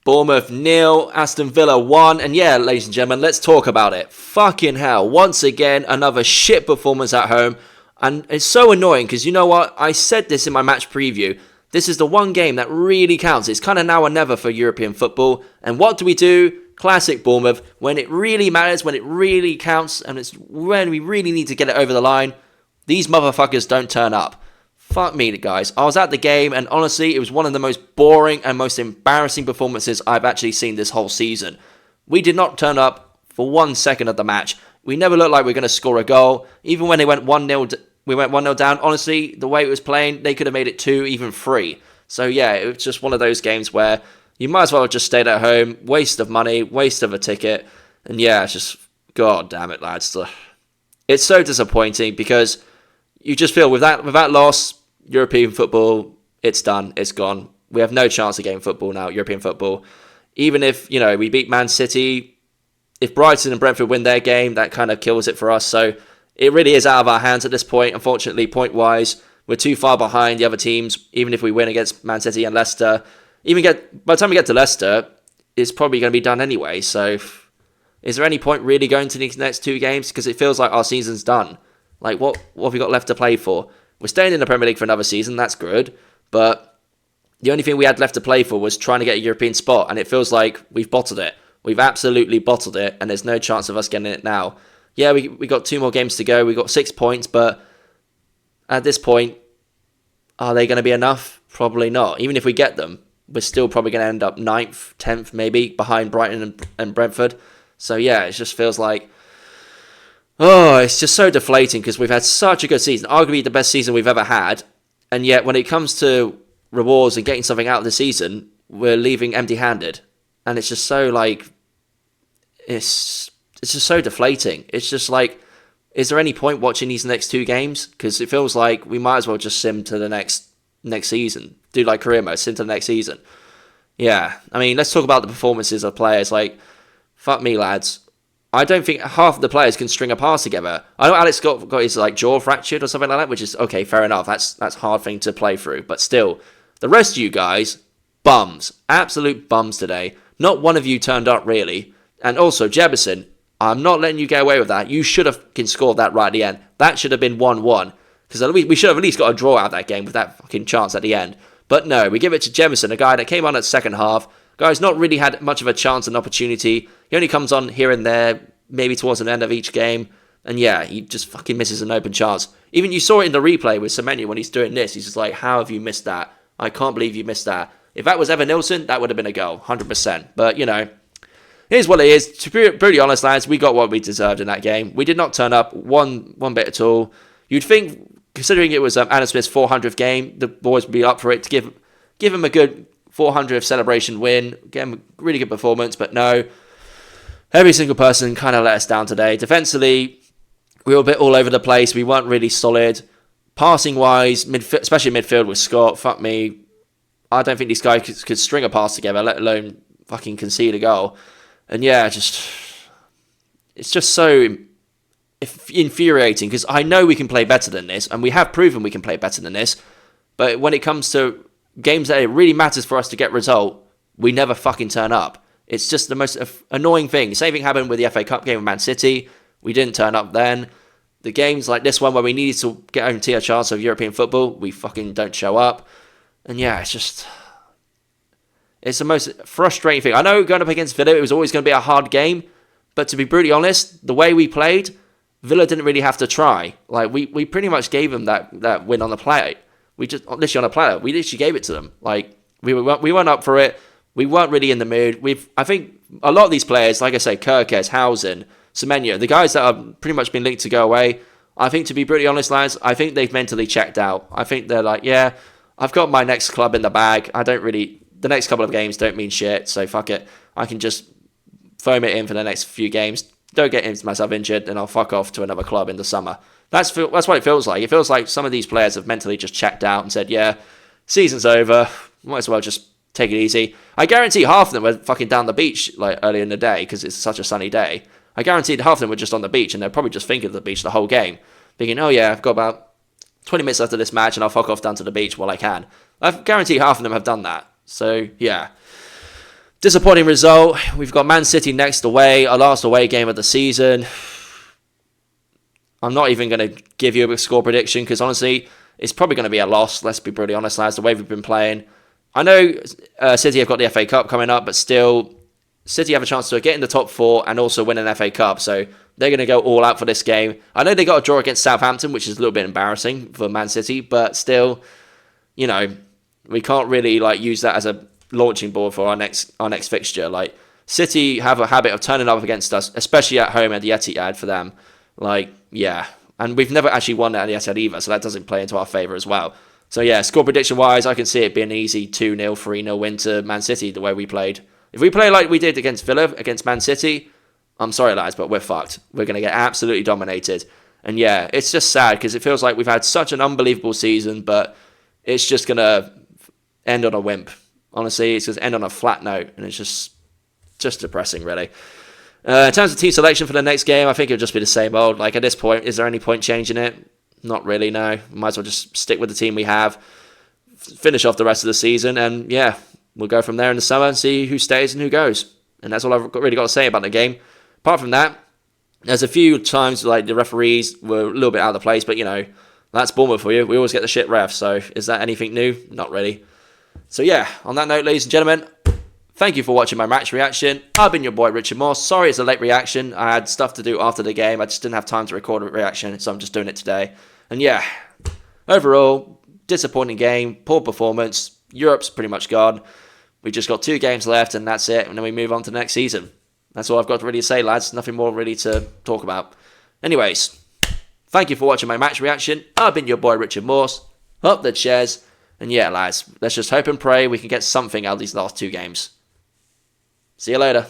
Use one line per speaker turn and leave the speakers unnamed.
Bournemouth 0, Aston Villa 1, and yeah, ladies and gentlemen, let's talk about it. Fucking hell, once again, another shit performance at home, and it's so annoying, because you know what, I said this in my match preview, this is the one game that really counts. It's kind of now or never for European football, and what do? Classic Bournemouth, when it really matters, when it really counts, and it's when we really need to get it over the line, these motherfuckers don't turn up. Fuck me, guys. I was at the game, and honestly, it was one of the most boring and most embarrassing performances I've actually seen this whole season. We did not turn up for 1 second of the match. We never looked like we were going to score a goal. Even when they went 1-0, we went 1-0 down. Honestly, the way it was playing, they could have made it 2, even 3. So yeah, it was just one of those games where you might as well have just stayed at home. Waste of money, waste of a ticket. And yeah, it's just, god damn it, lads. It's so disappointing because you just feel with that loss, European football, it's done, it's gone. We have no chance of getting football now, European football. Even if, we beat Man City, if Brighton and Brentford win their game, that kind of kills it for us. So it really is out of our hands at this point. Unfortunately, point-wise, we're too far behind the other teams, even if we win against Man City and Leicester. By the time we get to Leicester, it's probably going to be done anyway. So is there any point really going to these next 2 games? Because it feels like our season's done. Like, what have we got left to play for? We're staying in the Premier League for another season, that's good. But the only thing we had left to play for was trying to get a European spot, and it feels like we've bottled it. We've absolutely bottled it, and there's no chance of us getting it now. Yeah, we got 2 more games to go. We got 6 points, but at this point, are they going to be enough? Probably not. Even if we get them, we're still probably going to end up 9th, 10th maybe, behind Brighton and Brentford. So yeah, it just feels like, it's just so deflating because we've had such a good season, arguably the best season we've ever had, and yet when it comes to rewards and getting something out of the season, we're leaving empty-handed, and it's just so it's just so deflating. It's just like, is there any point watching these next 2 games? Because it feels like we might as well just sim to the next season, do like career mode, sim to the next season. Yeah, I mean, let's talk about the performances of players. Like, fuck me, lads. I don't think half of the players can string a pass together. I know Alex got his jaw fractured or something like that, which is okay, fair enough. That's a hard thing to play through. But still, the rest of you guys, bums. Absolute bums today. Not one of you turned up, really. And also, Jefferson, I'm not letting you get away with that. You should have scored that right at the end. That should have been 1-1. Because we should have at least got a draw out of that game with that fucking chance at the end. But no, we give it to Jefferson, a guy that came on at second half. Guy's not really had much of a chance and opportunity. He only comes on here and there, maybe towards the end of each game. And yeah, he just fucking misses an open chance. Even you saw it in the replay with Semenyo when he's doing this. He's just like, how have you missed that? I can't believe you missed that. If that was Evan Nilsson, that would have been a goal, 100%. But, here's what it is. To be brutally honest, lads, we got what we deserved in that game. We did not turn up one bit at all. You'd think, considering it was Adam Smith's 400th game, the boys would be up for it to give him a good 400th celebration win, get him a really good performance, but no. Every single person kind of let us down today. Defensively, we were a bit all over the place. We weren't really solid. Passing-wise, especially midfield with Scott, fuck me. I don't think these guys could string a pass together, let alone fucking concede a goal. And yeah, it's just so infuriating because I know we can play better than this, and we have proven we can play better than this, but when it comes to games that it really matters for us to get result, we never fucking turn up. It's just the most annoying thing. The same thing happened with the FA Cup game with Man City. We didn't turn up then. The games like this one where we needed to guarantee a chance of European football, we fucking don't show up. And yeah, it's the most frustrating thing. I know going up against Villa, it was always going to be a hard game, but to be brutally honest, the way we played, Villa didn't really have to try. Like, we pretty much gave them that win on the plate. We just, literally on a platter, we literally gave it to them. Like, we weren't up for it. We weren't really in the mood. I think a lot of these players, like I say, Kirkes, Housen, Semenyo, the guys that have pretty much been linked to go away, I think, to be brutally honest, lads, I think they've mentally checked out. I think they're like, yeah, I've got my next club in the bag. The next couple of games don't mean shit, so fuck it. I can just foam it in for the next few games. Don't get myself injured, and I'll fuck off to another club in the summer. That's what it feels like. It feels like some of these players have mentally just checked out and said, yeah, season's over. Might as well just take it easy. I guarantee half of them were fucking down the beach like earlier in the day because it's such a sunny day. I guarantee half of them were just on the beach and they're probably just thinking of the beach the whole game. Thinking, oh yeah, I've got about 20 minutes left of this match and I'll fuck off down to the beach while I can. I guarantee half of them have done that. So, yeah. Disappointing result. We've got Man City next away, our last away game of the season. I'm not even going to give you a score prediction because honestly, it's probably going to be a loss. Let's be brutally honest, lads. The way we've been playing. I know City have got the FA Cup coming up, but still, City have a chance to get in the top 4 and also win an FA Cup. So they're going to go all out for this game. I know they got a draw against Southampton, which is a little bit embarrassing for Man City, but still, you know, we can't really use that as a launching board for our next fixture. City have a habit of turning up against us, especially at home at the Etihad for them. Yeah. And we've never actually won at the Etihad either, so that doesn't play into our favour as well. So yeah, score prediction wise, I can see it being an easy 2-0, 3-0 win to Man City the way we played. If we play like we did against Villa, against Man City, I'm sorry lads, but we're fucked. We're going to get absolutely dominated. And yeah, it's just sad because it feels like we've had such an unbelievable season, but it's just going to end on a wimp. Honestly, it's just end on a flat note, and it's just depressing, really. In terms of team selection for the next game, I think it'll just be the same old. At this point, is there any point changing it? Not really, no. We might as well just stick with the team we have, finish off the rest of the season, and yeah, we'll go from there in the summer and see who stays and who goes. And that's all I've really got to say about the game. Apart from that, there's a few times the referees were a little bit out of place, but that's Bournemouth for you. We always get the shit refs, so is that anything new? Not really. So yeah, on that note, ladies and gentlemen, thank you for watching my match reaction. I've been your boy Richard Morse. Sorry it's a late reaction. I had stuff to do after the game. I just didn't have time to record a reaction, so I'm just doing it today. And yeah, overall, disappointing game, poor performance. Europe's pretty much gone. We've just got 2 games left and that's it. And then we move on to the next season. That's all I've got to really say, lads. Nothing more really to talk about. Anyways, thank you for watching my match reaction. I've been your boy Richard Morse. Up the chairs. And yeah, lads, let's just hope and pray we can get something out of these last 2 games. See you later.